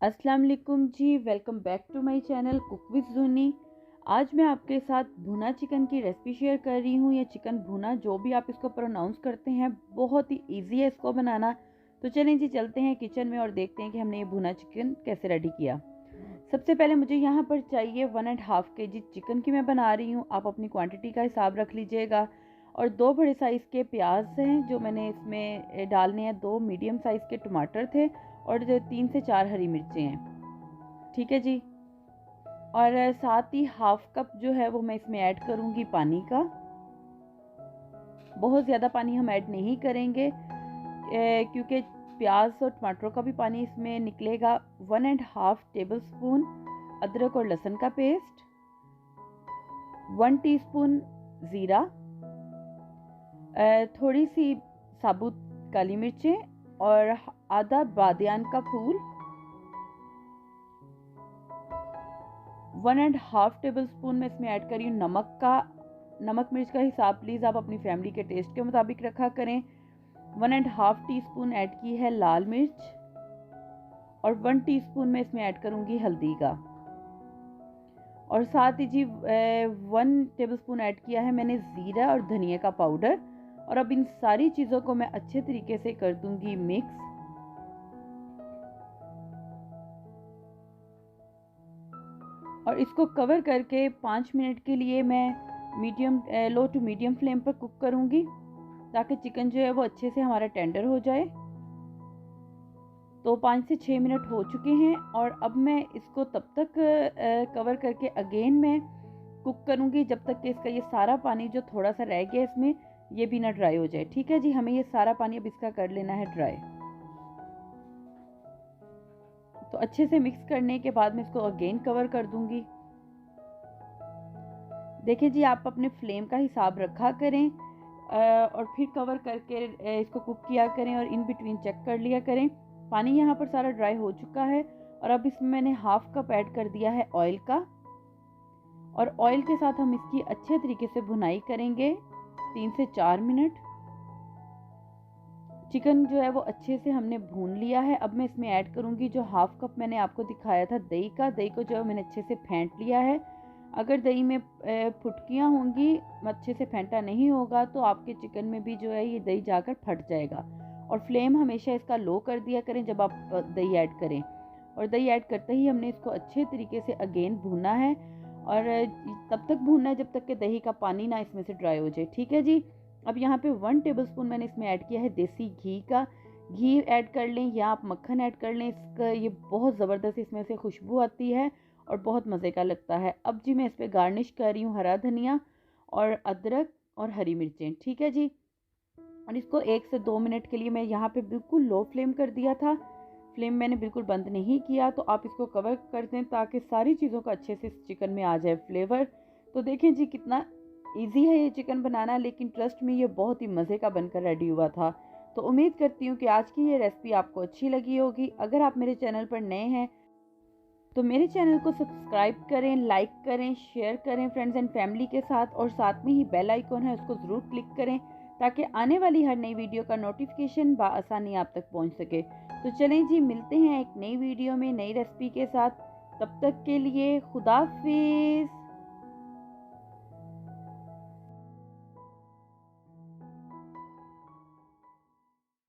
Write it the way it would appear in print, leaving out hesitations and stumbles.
अस्सलाम वालेकुम जी, welcome back to my channel cook with Zooni. आज मैं आपके साथ भुना चिकन की रेसिपी शेयर कर रही हूँ, या चिकन भुना, जो भी आप इसको प्रोनाउंस करते हैं। बहुत ही इजी है इसको बनाना। तो चलें जी, चलते हैं किचन में और देखते हैं कि हमने ये भुना चिकन कैसे रेडी किया। सबसे पहले मुझे यहाँ पर चाहिए 1.5 kg चिकन की मैं बना रही हूँ। आप अपनी क्वांटिटी का हिसाब रख लीजिएगा। और 2 बड़े साइज़ के प्याज हैं जो मैंने इसमें डालने हैं। 2 मीडियम साइज़ के टमाटर थे और 3 से 4 हरी मिर्चें हैं। ठीक है जी। और साथ ही हाफ कप जो है वो मैं इसमें ऐड करूँगी पानी का। बहुत ज़्यादा पानी हम ऐड नहीं करेंगे क्योंकि प्याज और टमाटरों का भी पानी इसमें निकलेगा। 1.5 टेबल स्पून अदरक और लहसुन का पेस्ट, 1 टीस्पून ज़ीरा, थोड़ी सी साबुत काली मिर्चें और आधा बादियान का फूल, 1.5 टेबल स्पून में इसमें ऐड करी नमक मिर्च का हिसाब प्लीज़ आप अपनी फैमिली के टेस्ट के मुताबिक रखा करें। 1.5 टीस्पून ऐड की है लाल मिर्च और 1 टीस्पून में इसमें ऐड करूंगी हल्दी का। और साथ ही जी 1 टेबलस्पून ऐड किया है मैंने ज़ीरा और धनिया का पाउडर। और अब इन सारी चीज़ों को मैं अच्छे तरीके से कर दूंगी मिक्स। और इसको कवर करके 5 मिनट के लिए मैं लो टू मीडियम फ्लेम पर कुक करूंगी, ताकि चिकन जो है वो अच्छे से हमारा टेंडर हो जाए। तो 5 से 6 मिनट हो चुके हैं और अब मैं इसको तब तक कवर करके अगेन मैं कुक करूंगी जब तक कि इसका ये सारा पानी जो थोड़ा सा रह गया इसमें, ये भी ना ड्राई हो जाए। ठीक है जी, हमें ये सारा पानी अब इसका कर लेना है ड्राई। तो अच्छे से मिक्स करने के बाद मैं इसको अगेन कवर कर दूंगी। देखिए जी, आप अपने फ्लेम का हिसाब रखा करें और फिर कवर करके इसको कुक किया करें और इन बिटवीन चेक कर लिया करें। पानी यहाँ पर सारा ड्राई हो चुका है और अब इसमें मैंने हाफ कप ऐड कर दिया है ऑयल का। और ऑयल के साथ हम इसकी अच्छे तरीके से भुनाई करेंगे 3 से 4 मिनट। चिकन जो है वो अच्छे से हमने भून लिया है। अब मैं इसमें ऐड करूँगी जो हाफ कप मैंने आपको दिखाया था दही का। दही को जो है मैंने अच्छे से फेंट लिया है। अगर दही में फुटकियाँ होंगी, अच्छे से फेंटा नहीं होगा, तो आपके चिकन में भी जो है ये दही जाकर फट जाएगा। और फ्लेम हमेशा इसका लो कर दिया करें जब आप दही ऐड करें। और दही ऐड करते ही हमने इसको अच्छे तरीके से अगेन भूनना है और तब तक भूनना है जब तक कि दही का पानी ना इसमें से ड्राई हो जाए। ठीक है जी। अब यहाँ पे 1 टेबलस्पून मैंने इसमें ऐड किया है देसी घी का। घी ऐड कर लें या आप मक्खन ऐड कर लें, इसका ये बहुत ज़बरदस्त इसमें से खुशबू आती है और बहुत मज़े का लगता है। अब जी मैं इस पर गार्निश कर रही हूँ हरा धनिया और अदरक और हरी मिर्चें। ठीक है जी। और इसको 1 से 2 मिनट के लिए मैं यहाँ पे बिल्कुल लो फ्लेम कर दिया था। फ्लेम मैंने बिल्कुल बंद नहीं किया। तो आप इसको कवर कर दें ताकि सारी चीज़ों का अच्छे से इस चिकन में आ जाए फ्लेवर। तो देखें जी कितना इजी है ये चिकन बनाना, लेकिन ट्रस्ट में ये बहुत ही मज़े का बनकर रेडी हुआ था। तो उम्मीद करती हूँ कि आज की ये रेसिपी आपको अच्छी लगी होगी। अगर आप मेरे चैनल पर नए हैं तो मेरे चैनल को सब्सक्राइब करें, लाइक करें, शेयर करें फ्रेंड्स एंड फैमिली के साथ। और साथ में ही बेल आइकॉन है, उसको ज़रूर क्लिक करें ताकि आने वाली हर नई वीडियो का नोटिफिकेशन बआसानी आप तक पहुंच सके। तो चलें जी, मिलते हैं एक नई वीडियो में नई रेसिपी के साथ। तब तक के लिए खुदा हाफिज़।